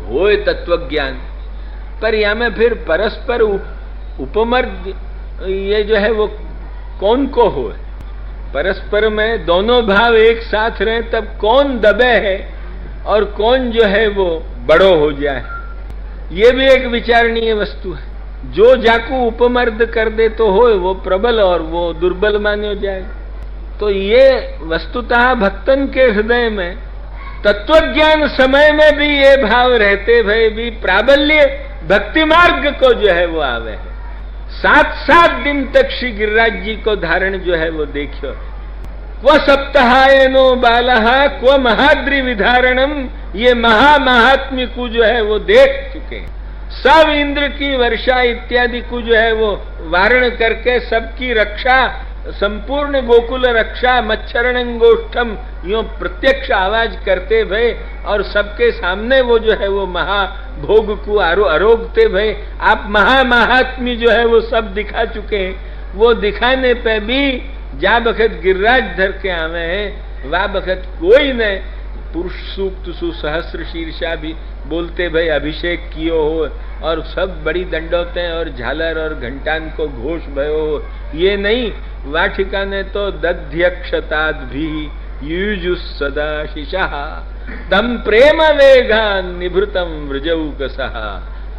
होए तत्व ज्ञान। पर या में फिर परस्पर उपमर्द ये जो है वो कौन को हो, परस्पर में दोनों भाव एक साथ रहे तब कौन दबे है और कौन जो है वो बड़ो हो जाए, ये भी एक विचारणीय वस्तु है। जो जाकू उपमर्द कर दे तो हो वो प्रबल और वो दुर्बल मान्यो जाए। तो ये वस्तुतः भक्तन के हृदय में तत्वज्ञान समय में भी ये भाव रहते भय भी प्राबल्य भक्ति मार्ग को जो है वो आवे है। 7-7 दिन तक श्री गिरिराज जी को धारण जो है वो देखियो। क्व सप्ताहायनो बालहा क्व महाद्रि विधारणम, ये महात्म्य को जो है वो देख चुके हैं। सब इंद्र की वर्षा इत्यादि को जो है वो वारण करके सबकी रक्षा, संपूर्ण गोकुल रक्षा मच्छरणंगोष्ठम यो प्रत्यक्ष आवाज करते भय और सबके सामने वो जो है वो महाभोग को आरोगते भय आप महात्म्य जो है वो सब दिखा चुके हैं। वो दिखाने पे भी जा बखत गिरिराज धर के आवे हैं वा बखत कोई ने पुरुष सूक्त सुसहस्र शीर्षा भी बोलते भाई अभिषेक कियो हो और सब बड़ी दंडोतें और झालर और घंटान को घोष भयो हो, ये नहीं। वाटिका ने तो दध्यक्षताद भी युजुस सदा शिशा तम प्रेम वेगान निभृतम व्रजौकसः,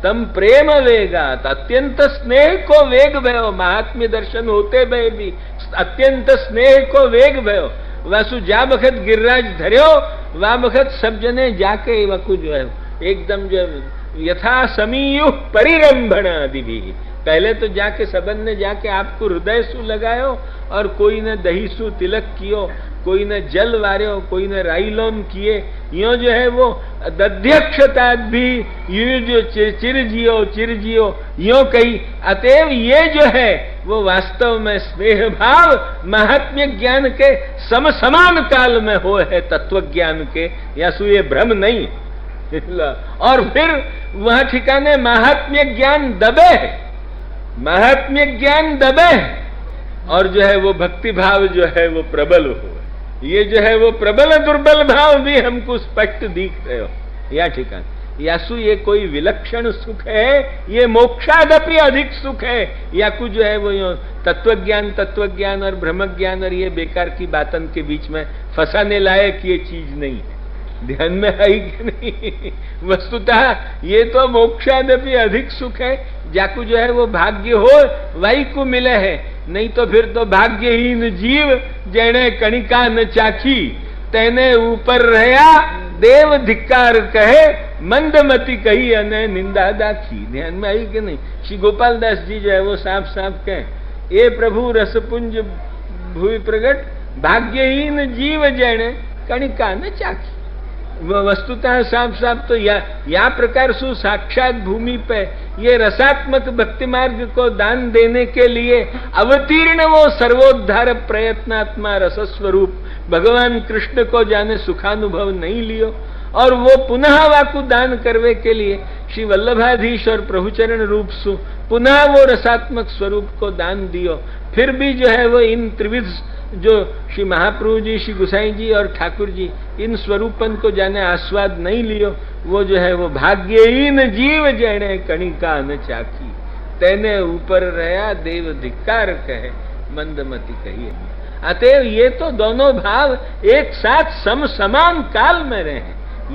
तम प्रेम वेगात अत्यंत स्नेह को वेग भयो। महात्म्य दर्शन होते भय भी अत्यंत स्नेह को वेग भयो। वासु जा बखत गिरिराज धर्यो वा बखत सब जने जाके वकु जो है एकदम जो यथा समीयुः परिरंभण आदि भी, पहले तो जाके सबन ने जाके आपको हृदय सु लगायो और कोई ने दही सु तिलक कियो, कोई ने जल वार्यो, कोई ने राइलोम किए, यो जो है वो दध्यक्षता भी यू जो चिर जियो यो कही। अतएव ये जो है वो वास्तव में स्नेह भाव महात्म्य ज्ञान के समान काल में हो है तत्व ज्ञान के, या सु ये भ्रम नहीं। और फिर वह ठिकाने महात्म्य ज्ञान दबे है, महात्म्य ज्ञान दबे है और जो है वो भक्ति भाव जो है वो प्रबल हो। ये जो है वो प्रबल दुर्बल भाव भी हमको स्पष्ट दिख रहे हो। या ठिकान यासु ये कोई विलक्षण सुख है, ये मोक्षादपि अधिक सुख है, या कुछ जो है वो तत्वज्ञान और ब्रह्म ज्ञान और ये बेकार की बातन के बीच में फंसाने लायक ये चीज नहीं है। ध्यान में आई कि नहीं? वस्तुतः ये तो मोक्षादपि अधिक सुख है, जाकू जो है वो भाग्य हो वही को मिले है, नहीं तो फिर तो भाग्यहीन जीव जेने कणिका न चाखी तेने ऊपर रहा देव धिक्कार कहे मंदमती कही अने निंदा दाखी। ध्यान में आई कि नहीं? श्री गोपाल दास जी जो है वो साफ कहें ए प्रभु रसपुंज भूमि प्रगट भाग्यहीन जीव जेने कणिका न चाखी। वस्तुतः साफ तो या प्रकार सु साक्षात भूमि पे ये रसात्मक भक्ति मार्ग को दान देने के लिए अवतीर्ण वो सर्वोद्धार प्रयत्नात्मा रसस्वरूप भगवान कृष्ण को जाने सुखानुभव नहीं लियो और वो पुनः वाकु दान करवे के लिए श्री वल्लभाधीश और प्रभुचरण रूप सु पुनः वो रसात्मक स्वरूप को दान दियो। फिर भी जो है वो इन त्रिविध जो श्री महाप्रभु जी, श्री गुसाई जी और ठाकुर जी इन स्वरूपन को जाने आस्वाद नहीं लियो, वो जो है वो भाग्यहीन जीव जेने कणिका न चाखी तेने ऊपर रहा देव धिक्कार कहे मंदमती कही। अतएव ये तो दोनों भाव एक साथ समान काल में रहे,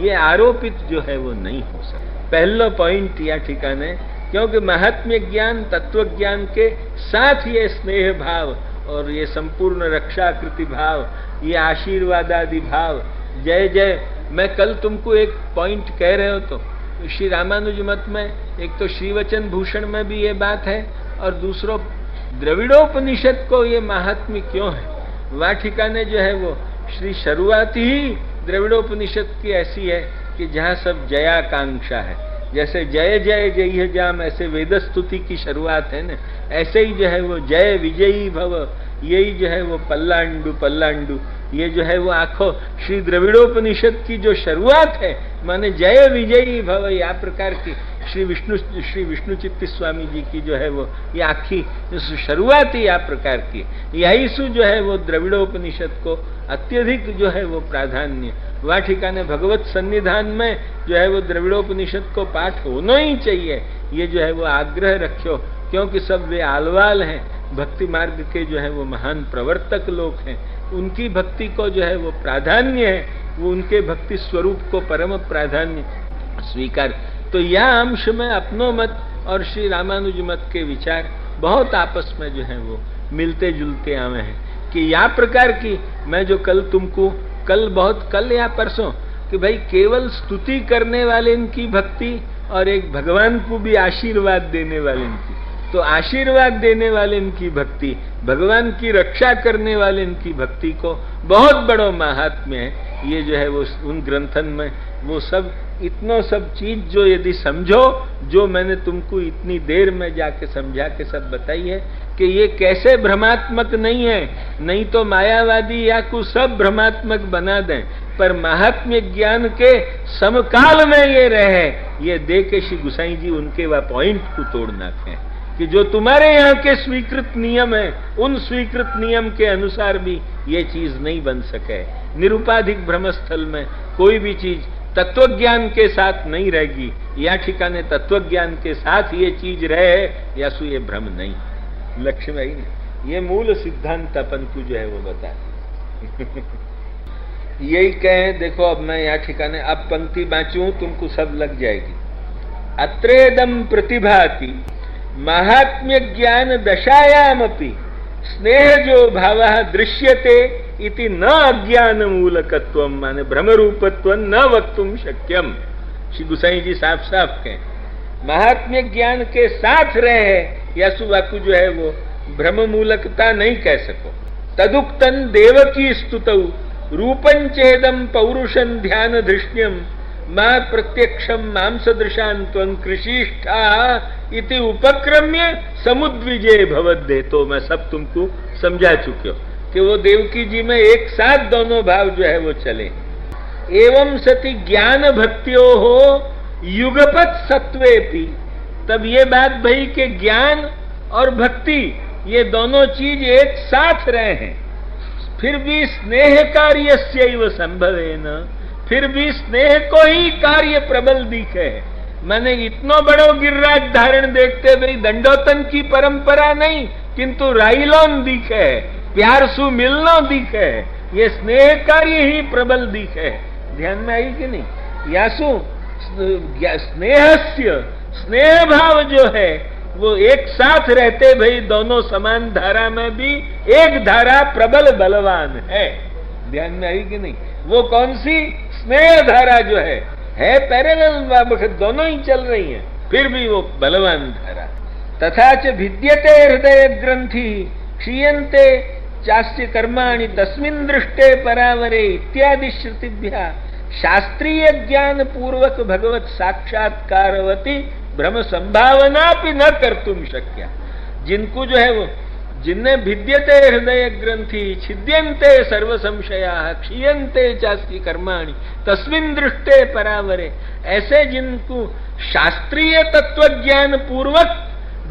ये आरोपित जो है वो नहीं हो सकता। पहला पॉइंट या ठिकाने, क्योंकि महात्म्य ज्ञान तत्व ज्ञान के साथ ये स्नेह भाव और ये संपूर्ण रक्षाकृति भाव, ये आशीर्वाद आदि भाव, जय जय। मैं कल तुमको एक पॉइंट कह रहे हो तो श्री रामानुज मत में एक तो श्रीवचन भूषण में भी ये बात है और दूसरो द्रविड़ोपनिषद को ये महात्म्य क्यों है। वह ठिकाने जो है वो श्री शुरुआत ही द्रविड़ोपनिषद की ऐसी है कि जहाँ सब जयाकांक्षा है, जैसे जय जय जय जाम ऐसे वेद स्तुति की शुरुआत है ना, ऐसे ही जो है वो जय विजयी भव, यही जो है वो पल्लांडु ये जो है वो आखो श्री द्रविड़ोपनिषद की जो शुरुआत है, माने जय विजयी भव या प्रकार की, श्री विष्णु चित्ती स्वामी जी की जो है वो ये आखी शुरुआत ही आ प्रकार की। यही सु जो है वो द्रविड़ोपनिषद को अत्यधिक जो है वो प्राधान्य, वह ठिकाने भगवत सन्निधान में जो है वो द्रविड़ोपनिषद को पाठ होना ही चाहिए, ये जो है वो आग्रह रखो, क्योंकि सब वे आलवाल हैं, भक्ति मार्ग के जो है वो महान प्रवर्तक लोग हैं, उनकी भक्ति को जो है वो प्राधान्य है, वो उनके भक्ति स्वरूप को परम प्राधान्य स्वीकार। तो यह अंश में अपनो मत और श्री रामानुज मत के विचार बहुत आपस में जो है वो मिलते जुलते आवे हैं कि या प्रकार की मैं जो कल या परसों कि भाई केवल स्तुति करने वाले इनकी भक्ति और एक भगवान को भी आशीर्वाद देने वाले इनकी, तो आशीर्वाद देने वाले इनकी भक्ति, भगवान की रक्षा करने वाले इनकी भक्ति को बहुत बड़ो महात्म्य है। ये जो है वो उन ग्रंथन में वो सब इतना सब चीज जो यदि समझो, जो मैंने तुमको इतनी देर में जाके समझा के सब बताई है कि ये कैसे भ्रमात्मक नहीं है, नहीं तो मायावादी या कुछ सब भ्रमात्मक बना दें, पर महात्म्य ज्ञान के समकाल में ये रहे, ये दे के श्री गुसाई जी उनके वह पॉइंट को तोड़ना है कि जो तुम्हारे यहाँ के स्वीकृत नियम है, उन स्वीकृत नियम के अनुसार भी ये चीज नहीं बन सके। निरुपाधिक भ्रमस्थल में कोई भी चीज तत्वज्ञान के साथ नहीं रहेगी, या ठिकाने तत्वज्ञान के साथ ये चीज रहे या सु ये भ्रम नहीं। लक्ष्य में ही नहीं, ये मूल सिद्धांत अपन को जो है वो बता यही कहे। देखो अब मैं यहाँ ठिकाने अब पंक्ति बाँचूं, तुमको सब लग जाएगी। अत्रेदम प्रतिभाति महात्म्य ज्ञान दशायामपि स्नेह जो भाव दृश्यते इति न अज्ञान मूलकत्वम, माने भ्रम रूपत्व न वक्तुम शक्यम। श्री गुसाई जी साफ साफ कहें महात्म्य ज्ञान के साथ रहे या सुवाकु जो है वो भ्रम मूलकता नहीं कह सको। तदुक्तन देवकी स्तुतौ रूपं चेदम पौरुषं ध्यान धृष्ण्यम मां प्रत्यक्षम मां सदृशान त्वं कृषिष्ठा इति उपक्रम्य समुद्विजय भवद्दे। तो मैं सब तुमको समझा चुके हो कि वो देवकी जी में एक साथ दोनों भाव जो है वो चले। एवं सति ज्ञान भक्तियो हो युगपत सत्वेपि, तब ये बात भाई कि ज्ञान और भक्ति ये दोनों चीज एक साथ रहे हैं, फिर भी स्नेह कार्यस्यैव संभवेन, फिर भी स्नेह को ही कार्य प्रबल दिखे। मैंने इतनो बड़ो गिरिराज धारण देखते भाई दंडोतन की परंपरा नहीं, किंतु राइलोन दिखे, प्यार सु मिलनो दिखे, ये स्नेह कार्य ही प्रबल दिखे। ध्यान में आई कि नहीं? यासु स्नेहस्य स्नेह भाव जो है वो एक साथ रहते भाई दोनों समान धारा में भी एक धारा प्रबल बलवान है। ध्यान में आई कि नहीं? वो कौन सी? स्नेह धारा जो है पैरेलल, दोनों ही चल रही हैं, फिर भी वो बलवान धारा। तथा च भिद्यते हृदय ग्रंथि क्षीयन्ते चास्य कर्माणि तस्मिन् दृष्टे परावरे इत्यादि श्रुतिभ्यः शास्त्रीय ज्ञान पूर्वक भगवत साक्षात्कारवती भ्रम संभावना भी न कर्तुम शक्या। जिनको जो है वो जिन्हें भिद्यते हृदय ग्रंथि छिद्यन्ते सर्व संशयाः क्षीयन्ते चास्ति कर्माणि तस्मिन् दृष्टे परावरे, ऐसे जिनको शास्त्रीय तत्व ज्ञान पूर्वक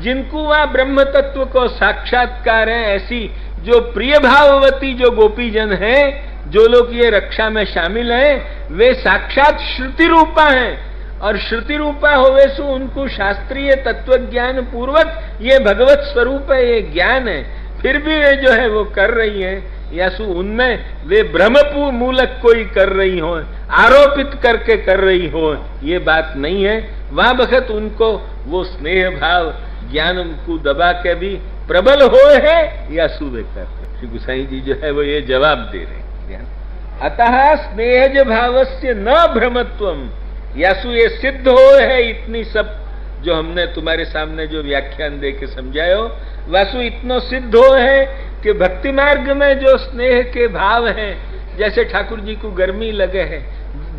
जिनको वह ब्रह्म तत्व को साक्षात्कार है, ऐसी जो प्रिय भाववती जो गोपीजन हैं, जो लोग ये रक्षा में शामिल हैं, वे साक्षात श्रुति रूपा हैं, और श्रुति रूपा होवे सु उनको शास्त्रीय तत्व ज्ञान पूर्वक ये भगवत स्वरूप है, ये ज्ञान है, फिर भी वे जो है वो कर रही हैं, या सु उनमें वे भ्रम मूलक कोई कर रही हो, आरोपित करके कर रही हो, ये बात नहीं है। वहां बखत उनको वो स्नेह भाव ज्ञान को दबा के भी प्रबल हो है या सुबह करते। श्री गुसाई जी जो है वो ये जवाब दे रहे हैं। अतः स्नेहज भावस्य न भ्रमत्वम, यासु ये सिद्ध हो है इतनी सब जो हमने तुम्हारे सामने जो व्याख्यान दे के समझायो, वासु इतना सिद्ध हो है कि भक्ति मार्ग में जो स्नेह के भाव हैं, जैसे ठाकुर जी को गर्मी लगे है,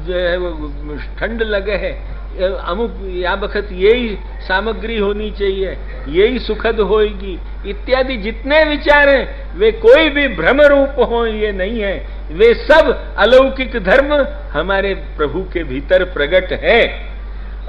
जो है वो ठंड लगे है, अमुक या बखत यही सामग्री होनी चाहिए, यही सुखद होगी इत्यादि जितने विचार हैं वे कोई भी भ्रम रूप हो ये नहीं है, वे सब अलौकिक धर्म हमारे प्रभु के भीतर प्रकट है।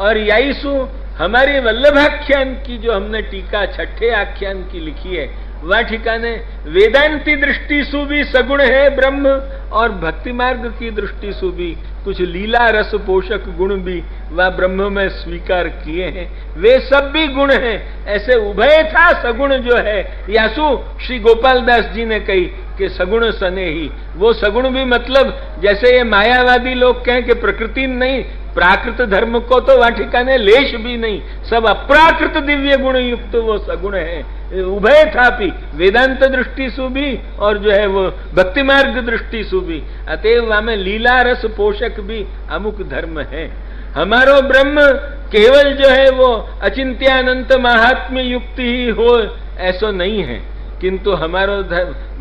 और यही सु हमारी वल्लभाख्यान की जो हमने टीका छठे आख्यान की लिखी है, वह ठिकाने वेदांती दृष्टि सु भी सगुण है ब्रह्म, और भक्ति मार्ग की दृष्टि सु भी कुछ लीला रस पोषक गुण भी वह ब्रह्म में स्वीकार किए हैं। वे सब भी गुण हैं। ऐसे उभय था सगुण जो है, यासु श्री गोपाल दास जी ने कही कि सगुण सने ही। वो सगुण भी मतलब जैसे ये मायावादी लोग कहें कि प्रकृति नहीं, प्राकृत धर्म को तो वह ठिकाने लेश भी नहीं, सब अप्राकृत दिव्य गुण युक्त वो सगुण है। उभय था भी वेदांत दृष्टि सु भी और जो है वो भक्ति मार्ग दृष्टि सु भी। अतएव हमें लीला रस पोषक भी अमुक धर्म है। हमारो ब्रह्म केवल जो है वो अचिंत्यानंत महात्म्य युक्त ही हो ऐसा नहीं है, किंतु हमारो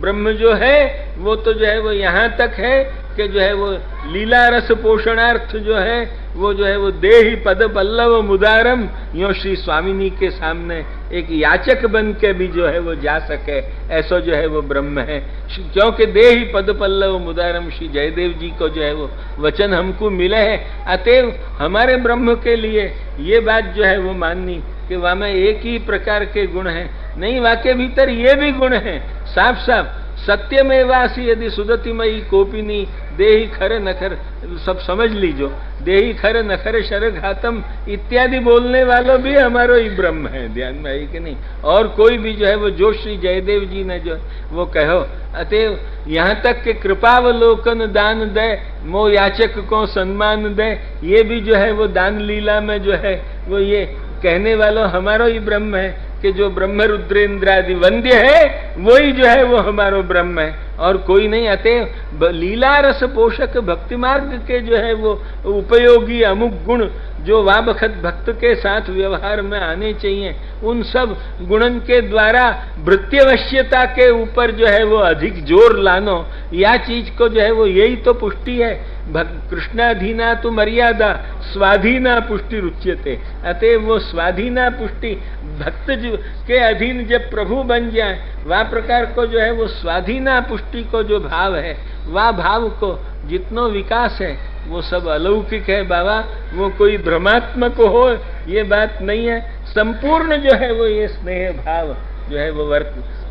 ब्रह्म जो है वो तो जो है वो यहाँ तक है कि जो है वो लीला रस पोषणार्थ जो है वो देहि पद पल्लव मुदारम यो श्री स्वामिनी के सामने एक याचक बन के भी जो है वो जा सके, ऐसा जो है वो ब्रह्म है। क्योंकि देहि पद पल्लव मुदारम श्री जयदेव जी को जो है वो वचन हमको मिले है। अतएव हमारे ब्रह्म के लिए ये बात जो है वो माननी कि वहाँ में एक ही प्रकार के गुण हैं, नहीं वाके भीतर ये भी गुण हैं साफ साफ। सत्यमेवासी यदि सुदतिमयी कोपिनी देहि खर नखर, सब समझ लीजो, देहि खर नखर शर घातम इत्यादि बोलने वालों भी हमारो ही ब्रह्म है। ध्यान में आई कि नहीं? और कोई भी जो है वो जो श्री जयदेव जी ने जो वो कहो। अतएव यहाँ तक कि कृपावलोकन दान दे मो याचक को सम्मान दे, ये भी जो है वो दान लीला में जो है वो ये कहने वालों हमारो ही ब्रह्म है कि जो ब्रह्म रुद्रेंद्रादि वंद्य है वही जो है वो हमारो ब्रह्म है और कोई नहीं। अतः लीला रस पोषक भक्ति मार्ग के जो है वो उपयोगी अमुक गुण जो वाबखत भक्त के साथ व्यवहार में आने चाहिए, उन सब गुणन के द्वारा भृत्यवश्यता के ऊपर जो है वो अधिक जोर लानो, या चीज को जो है वो यही तो पुष्टि है। कृष्णाधीना तो मर्यादा स्वाधीना पुष्टि रुच्यते। अतः वो स्वाधीना पुष्टि भक्त के अधीन जब प्रभु बन जाए, वह प्रकार को जो है वो स्वाधीना पुष्टि को जो भाव है, वह भाव को जितनो विकास है वो सब अलौकिक है बाबा। वो कोई भ्रमात्मक हो ये बात नहीं है। संपूर्ण जो है वो ये स्नेह भाव जो है वो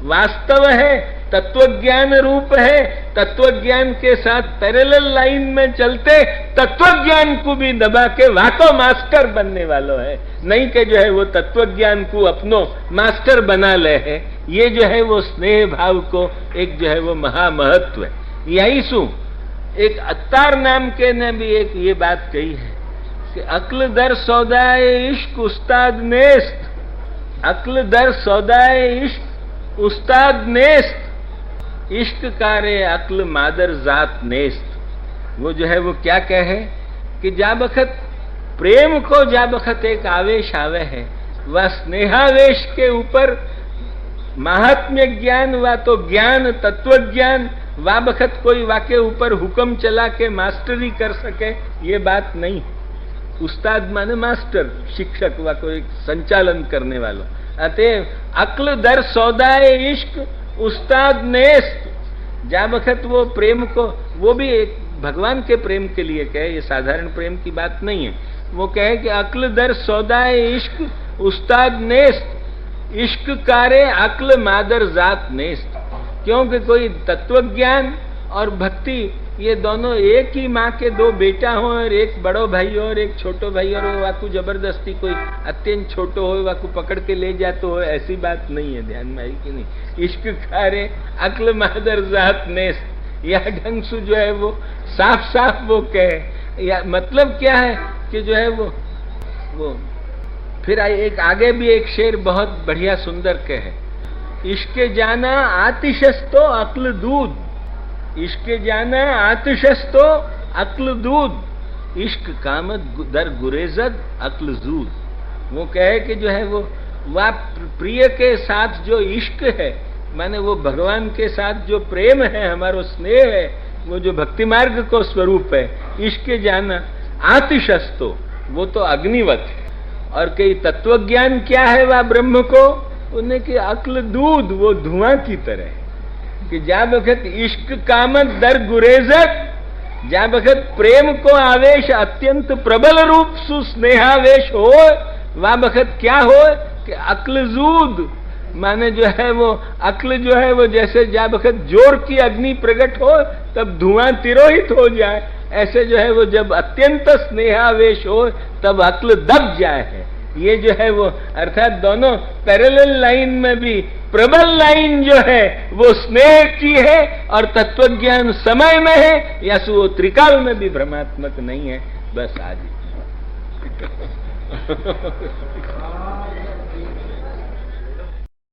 वास्तव है, तत्वज्ञान रूप है। तत्वज्ञान के साथ पैरेलल लाइन में चलते तत्वज्ञान को भी दबा के वाको मास्टर बनने वालों है, नहीं कि जो है वो तत्वज्ञान को अपनो मास्टर बना ले है। ये जो है वो स्नेह भाव को एक जो है वो महामहत्व है। यही सु एक अत्तार नाम के ने भी एक ये बात कही है कि अक्ल दर सौदाए इश्क उस्ताद नेस्त, अक्ल दर सौदाए इश्क उस्ताद नेस्त, इश्क कारे अक्ल मादर जात नेस्त। वो जो है वो क्या कहे कि जा बखत प्रेम को जा बखत एक आवेश आवे है, वह स्नेहावेश के ऊपर महात्म्य ज्ञान व तो ज्ञान तत्व ज्ञान वा बखत कोई वाके ऊपर हुक्म चला के मास्टरी कर सके, ये बात नहीं। उस्ताद माने मास्टर, शिक्षक व कोई संचालन करने वालों। अतः अक्ल दर सौदाए इश्क उस्ताद नेस्त, जा बखत वो प्रेम को, वो भी एक भगवान के प्रेम के लिए कहे, ये साधारण प्रेम की बात नहीं है। वो कहे कि अक्ल दर सौदाए इश्क उस्ताद नेस्त, इश्क कारे अक्ल मादर जात नेस्त। क्योंकि कोई तत्वज्ञान और भक्ति ये दोनों एक ही माँ के दो बेटा हो, और एक बड़ो भाई हो और एक छोटो भाई, और वाकू जबरदस्ती कोई अत्यंत छोटो हो वाकू पकड़ के ले जाते हो, ऐसी बात नहीं है। ध्यान में आई कि नहीं? इश्क खारे अक्ल मादर जात नेस्त, यह ढंग से जो है वो साफ साफ वो कहे। या मतलब क्या है कि जो है वो फिर एक आगे भी एक शेर बहुत बढ़िया सुंदर कहे, इश्क जाना आतिशस्तो अक्ल दूध, इश्क जाना आतिशस्तो अक्ल दूध, इश्क कामत दर गुरेजत अक्ल जूद। वो कहे कि जो है वो वह प्रिय के साथ जो इश्क है, माने वो भगवान के साथ जो प्रेम है, हमारो स्नेह है, वो जो भक्ति मार्ग को स्वरूप है। इश्क जाना आतिशस्तो, वो तो अग्निवत है। और कई तत्वज्ञान क्या है वह ब्रह्म को, उन्हें कि अक्ल दूध, वो धुआं की तरह कि जा बखत इश्क कामत दर गुरेजत, जा बखत प्रेम को आवेश अत्यंत प्रबल रूप सु स्नेहावेश हो, वह बखत क्या हो कि अक्ल जूद माने जो है वो अक्ल जो है वो जैसे जा बखत जोर की अग्नि प्रकट हो तब धुआं तिरोहित हो जाए, ऐसे जो है वो जब अत्यंत स्नेहावेश हो तब अक्ल दब जाए है। ये जो है वो अर्थात दोनों पैरेलल लाइन में भी प्रबल लाइन जो है वो स्नेह की है और तत्वज्ञान समय में है, या सो वो त्रिकाल में भी भ्रमात्मक नहीं है। बस आज